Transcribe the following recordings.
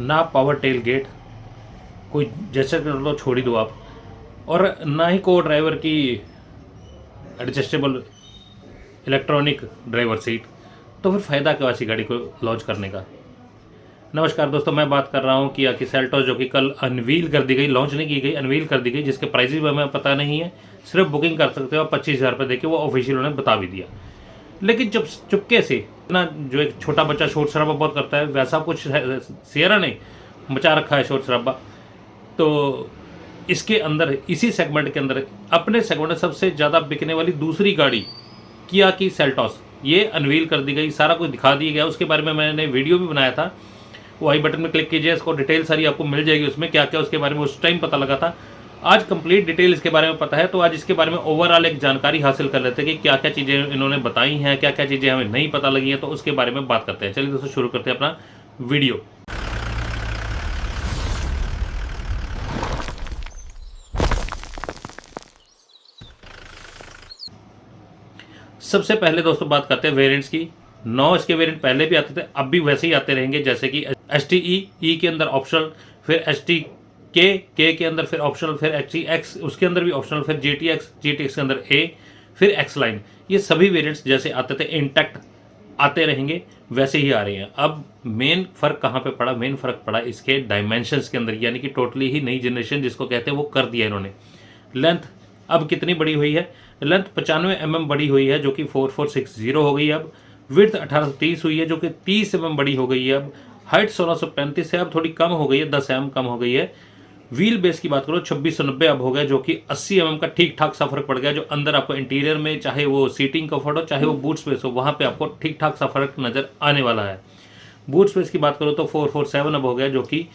ना power tell gate, कोई जैसे कर लो छोड़ ही दो आप, और ना ही को ड्राइवर की एडजस्टेबल इलेक्ट्रॉनिक ड्राइवर सीट। तो फिर फ़ायदा क्या ऐसी गाड़ी को लॉन्च करने का। नमस्कार दोस्तों, मैं बात कर रहा हूँ किया की सेल्टोस, जो कि कल अनवील कर दी गई, लॉन्च नहीं की गई, अनवील कर दी गई, जिसके प्राइजेस भी हमें पता नहीं है। सिर्फ बुकिंग कर सकते हो आप 25,000 रुपये देके, वो ऑफिशियल उन्होंने बता भी दिया। लेकिन जब चुपके से ना, जो एक छोटा बच्चा शोर शराबा बहुत करता है, वैसा कुछ सियरा ने मचा रखा है शोर शराबा। तो इसके अंदर, इसी सेगमेंट के अंदर, अपने सेगमेंट में सबसे ज़्यादा बिकने वाली दूसरी गाड़ी किया की सेल्टोस, ये अनवील कर दी गई, सारा कुछ दिखा दिया गया। उसके बारे में मैंने वीडियो भी बनाया था, वो आई बटन में क्लिक कीजिए, इसको डिटेल सारी आपको मिल जाएगी, उसमें क्या क्या उसके बारे में उस टाइम पता लगा था। आज कंप्लीट डिटेल इसके बारे में पता है, तो आज इसके बारे में ओवरऑल एक जानकारी हासिल कर लेते हैं कि क्या क्या चीज़ें इन्होंने बताई हैं, क्या क्या चीज़ें हमें नहीं पता लगी हैं, तो उसके बारे में बात करते हैं। चलिए दोस्तों, शुरू करते हैं अपना वीडियो। सबसे पहले दोस्तों बात करते हैं वेरिएंट्स की। 9 इसके वेरिएंट पहले भी आते थे, अब भी वैसे ही आते रहेंगे, जैसे कि HTE के अंदर ऑप्शनल, फिर HTK के अंदर फिर ऑप्शनल, फिर HTX उसके अंदर भी ऑप्शनल, फिर GTX के अंदर A, फिर X लाइन। ये सभी वेरिएंट्स जैसे आते थे इंटैक्ट आते रहेंगे, वैसे ही आ रहे हैं। अब मेन फ़र्क कहाँ पे पड़ा? मेन फ़र्क पड़ा इसके डायमेंशंस के अंदर, यानी कि टोटली ही नई जनरेशन जिसको कहते हैं वो कर दिया इन्होंने। लेंथ अब कितनी बड़ी हुई है? लेंथ 95 mm बड़ी हुई है, जो कि 4460 हो गई है अब। विड्थ 1830 हुई है, जो कि 30 mm बड़ी हो गई है अब। हाइट 1635 है, अब थोड़ी कम हो गई है, 10 mm कम हो गई है। व्हील बेस की बात करो 2690 अब हो गया, जो कि 80 mm का ठीक ठाक सा फर्क पड़ गया। जो अंदर आपको इंटीरियर में, चाहे वो सीटिंग कंफर्ट हो, चाहे वो बूट स्पेस हो, वहाँ पे आपको ठीक ठाक सा फर्क नज़र आने वाला है। बूट स्पेस की बात करो तो 447 अब हो गया, जो कि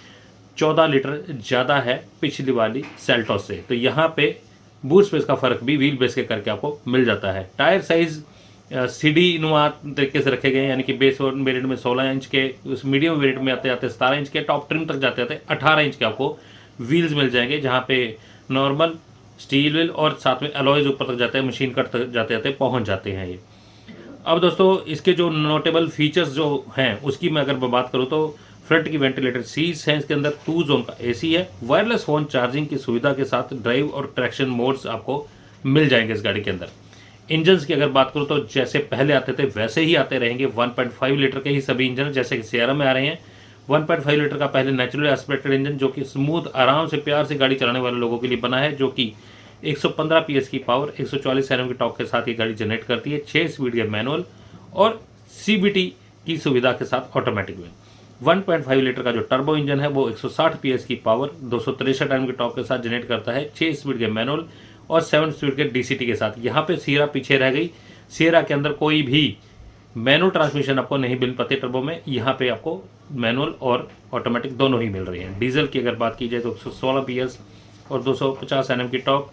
14 लीटर ज़्यादा है पिछली वाली सेल्टोस से। तो यहाँ पे बूट स्पेस का फर्क भी व्हील बेस के करके आपको मिल जाता है। टायर साइज सीडी नुमा तरीके से रखे गए हैं, यानी कि बेस वेरिएंट में 16 इंच के, उस मीडियम वेरिएंट में आते जाते 17 इंच के, टॉप ट्रिम तक जाते जाते 18 इंच के आपको व्हील्स मिल जाएंगे, जहाँ पे नॉर्मल स्टील व्हील और साथ में अलॉयज ऊपर तक जाते हैं, मशीन कट तक जाते जाते पहुँच जाते हैं ये। अब दोस्तों, इसके जो नोटेबल फीचर्स जो हैं उसकी मैं अगर बात करूँ तो फ्रंट की वेंटिलेटर सीट्स हैं, इसके अंदर 2 जोन का AC है, वायरलेस फ़ोन चार्जिंग की सुविधा के साथ ड्राइव और ट्रैक्शन मोड्स आपको मिल जाएंगे इस गाड़ी के अंदर। इंजन्स की अगर बात करूँ तो जैसे पहले आते थे वैसे ही आते रहेंगे। 1.5 लीटर के ही सभी इंजन जैसे कि सियरा में आ रहे हैं। 1.5 लीटर का पहले नेचुरली एस्पिरेटेड इंजन, जो कि स्मूथ, आराम से, प्यार से गाड़ी चलाने वाले लोगों के लिए बना है, जो कि 115 PS की पावर, 140 Nm की टॉर्क के साथ ये गाड़ी जनरेट करती है। 6 स्पीड के मैनुअल और CBT की सुविधा के साथ ऑटोमेटिक में। 1.5 लीटर का जो टर्बो इंजन है वो 160 PS की पावर, 263 Nm की टॉर्क के साथ जनरेट करता है। 6 स्पीड के मैनुअल और 7 स्पीड के DCT के साथ। यहाँ पे सियरा पीछे रह गई। सियरा के अंदर कोई भी मैनुअल ट्रांसमिशन आपको नहीं मिल पाती टर्बो में, यहाँ पे आपको मैनुअल और ऑटोमेटिक दोनों ही मिल रही हैं। डीजल की अगर बात की जाए तो 116 PS और 250 Nm की टॉर्क,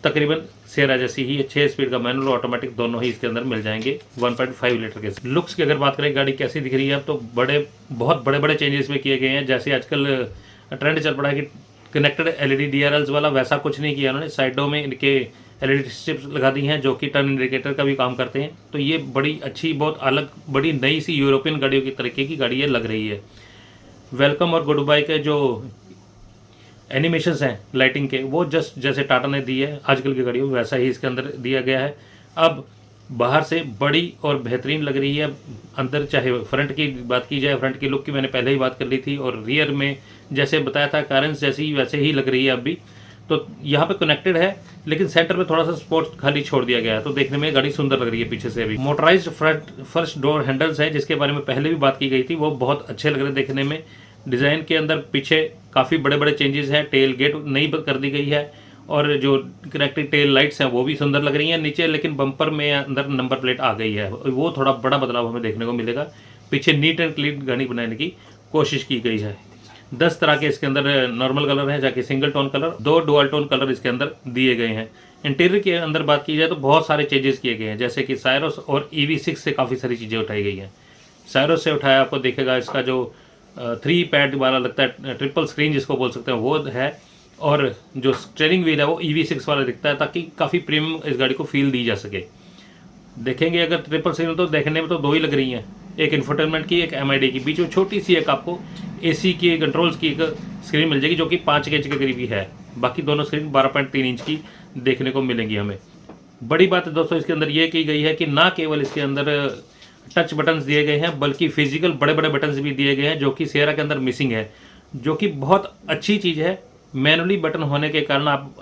तकरीबन सियरा जैसी ही। 6 स्पीड का मैनुअल ऑटोमेटिक दोनों ही इसके अंदर मिल जाएंगे 1.5 लीटर के। लुक्स की अगर बात करें गाड़ी कैसी दिख रही है, अब तो बहुत बड़े बड़े चेंजेस में किए गए हैं। जैसे आजकल ट्रेंड चल पड़ा है कि कनेक्टेड LED DRLs वाला, वैसा कुछ नहीं किया उन्होंने। साइडों में इनके LED स्ट्रिप्स लगा दी हैं, जो कि टर्न इंडिकेटर का भी काम करते हैं। तो ये बड़ी अच्छी, बहुत अलग, बड़ी नई सी यूरोपियन गाड़ियों की तरीके की गाड़ी ये लग रही है। वेलकम और गुड बाय के जो एनिमेशंस हैं लाइटिंग के, वो जस्ट जैसे टाटा ने दी है आजकल की गाड़ियों, वैसा ही इसके अंदर दिया गया है। अब बाहर से बड़ी और बेहतरीन लग रही है। अंदर चाहे फ्रंट की बात की जाए, फ्रंट की लुक की मैंने पहले ही बात कर ली थी, और रियर में जैसे बताया था कारंस जैसी, वैसे ही लग रही है अब भी। तो यहाँ पे कनेक्टेड है, लेकिन सेंटर में थोड़ा सा स्पोर्ट खाली छोड़ दिया गया है, तो देखने में गाड़ी सुंदर लग रही है पीछे से भी। Motorised front first door handles हैं, जिसके बारे में पहले भी बात की गई थी, वो बहुत अच्छे लग रहे हैं देखने में। डिज़ाइन के अंदर पीछे काफ़ी बड़े बड़े चेंजेस हैं। टेल गेट नई कर दी गई है, और जो कनेक्टेड टेल लाइट्स हैं वो भी सुंदर लग रही हैं नीचे। लेकिन बम्पर में अंदर नंबर प्लेट आ गई है, वो थोड़ा बड़ा बदलाव हमें देखने को मिलेगा। पीछे नीट एंड क्लीन गाड़ी बनाने की कोशिश की गई है। 10 तरह के इसके अंदर नॉर्मल कलर हैं, जाके single tone colour, 2 dual tone colour इसके अंदर दिए गए हैं। इंटीरियर के अंदर बात की जाए तो बहुत सारे चेंजेस किए गए हैं, जैसे कि सायरोस और EV6 से काफ़ी सारी चीज़ें उठाई गई हैं। सायरोस से उठाया, आपको देखेगा इसका जो 3 पैड वाला लगता है, ट्रिपल स्क्रीन जिसको बोल सकते हैं, वो है। और जो स्टीयरिंग व्हील है वो EV6 वाला दिखता है, ताकि काफ़ी प्रीमियम इस गाड़ी को फील दी जा सके। देखेंगे अगर ट्रिपल स्क्रीन तो देखने में तो 2 ही लग रही हैं, एक इंफोटेनमेंट की, एक MID की, बीच में छोटी सी एक आपको AC की कंट्रोल्स की एक स्क्रीन मिल जाएगी जो कि 5 इंच के करीब ही है। बाकी दोनों स्क्रीन 12.3 इंच की देखने को मिलेंगी हमें। बड़ी बात है दोस्तों इसके अंदर ये की गई है कि ना केवल इसके अंदर टच बटन्स दिए गए हैं बल्कि फिजिकल बड़े बड़े बटन्स भी दिए गए हैं जो कि सियरा के अंदर मिसिंग है, जो कि बहुत अच्छी चीज़ है। मैनुअली बटन होने के कारण आप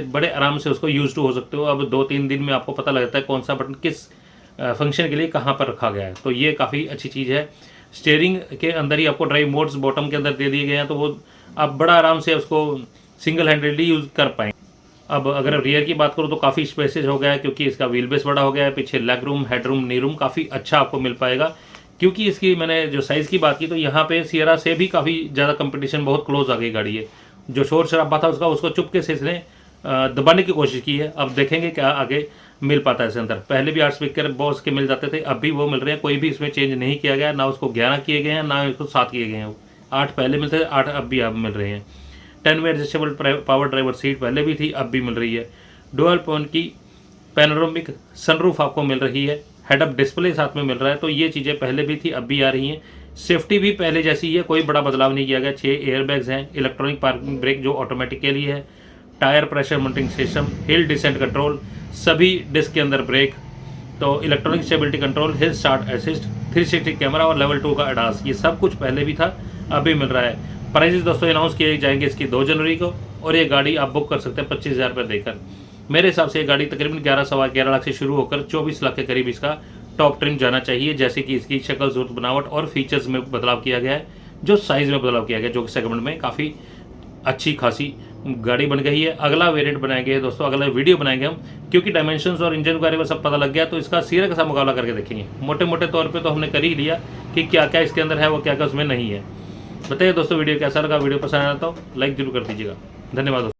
बड़े आराम से उसको यूज टू हो सकते हो। अब 2-3 दिन में आपको पता लगता है कौन सा बटन किस फंक्शन के लिए कहाँ पर रखा गया है, तो ये काफ़ी अच्छी चीज़ है। स्टीयरिंग के अंदर ही आपको ड्राइव मोड्स बॉटम के अंदर दे दिए गए हैं, तो वो आप बड़ा आराम से उसको सिंगल हैंडेडली यूज़ कर पाएंगे। अब अगर रियर की बात करूँ तो काफ़ी स्पेसेज हो गया है क्योंकि इसका व्हील बेस बड़ा हो गया है। पीछे लेग रूम, हेड रूम, नी रूम काफ़ी अच्छा आपको मिल पाएगा। क्योंकि इसकी मैंने जो साइज़ की बात की तो यहाँ पे सियरा से भी काफ़ी ज़्यादा कंपटीशन, बहुत क्लोज आ गई गाड़ी है। जो शोर शराबा था उसको चुपके से इसने दबाने की कोशिश की है। अब देखेंगे क्या आगे मिल पाता है इसके अंदर। पहले भी 8 स्पीकर बॉस के मिल जाते थे, अब भी वो मिल रहे हैं, कोई भी इसमें चेंज नहीं किया गया। ना उसको 11 किए गए हैं, ना उसको 7 किए गए हैं। 8 पहले मिलते थे, 8 अब भी मिल रहे हैं। 10 वे एडजस्टेबल पावर ड्राइवर सीट पहले भी थी, अब भी मिल रही है। डुअल पॉइंट की पैनोरामिक सनरूफ आपको मिल रही है। हेड अप डिस्प्ले साथ में मिल रहा है, तो ये चीज़ें पहले भी थी, अब भी आ रही हैं। सेफ्टी भी पहले जैसी है, कोई बड़ा बदलाव नहीं किया गया। 6 एयरबैग्स हैं, इलेक्ट्रॉनिक पार्किंग ब्रेक जो ऑटोमेटिक के लिए है, tyre pressure monitoring system, hill descent control, सभी डिस्क के अंदर ब्रेक, तो electronic stability control, hill start assist, 360 camera और लेवल 2 का ADAS, ये सब कुछ पहले भी था, अभी मिल रहा है। प्राइजेस दोस्तों अनाउंस किए जाएंगे इसकी 2 जनवरी को, और ये गाड़ी आप बुक कर सकते हैं 25,000 रुपये देकर। मेरे हिसाब से ये गाड़ी तकरीबन 11-11.25 लाख से शुरू होकर 24 लाख के करीब इसका टॉप ट्रिम जाना चाहिए, जैसे कि इसकी शक्ल, सूरत, बनावट और फीचर्स में बदलाव किया गया है, जो साइज़ में बदलाव किया गया है, जो कि सेगमेंट में काफ़ी अच्छी खासी गाड़ी बन गई है। अगला वेरिएंट बनाएंगे दोस्तों, अगला वीडियो बनाएंगे हम, क्योंकि डायमेंशंस और इंजन के बारे में सब पता लग गया, तो इसका सियरा के साथ मुकाबला करके देखेंगे। मोटे मोटे तौर पे तो हमने कर ही लिया कि क्या क्या इसके अंदर है, वो क्या क्या उसमें नहीं है। बताइए दोस्तों वीडियो कैसा लगा। वीडियो पसंद आया तो लाइक जरूर कर दीजिएगा। धन्यवाद दोस्तों।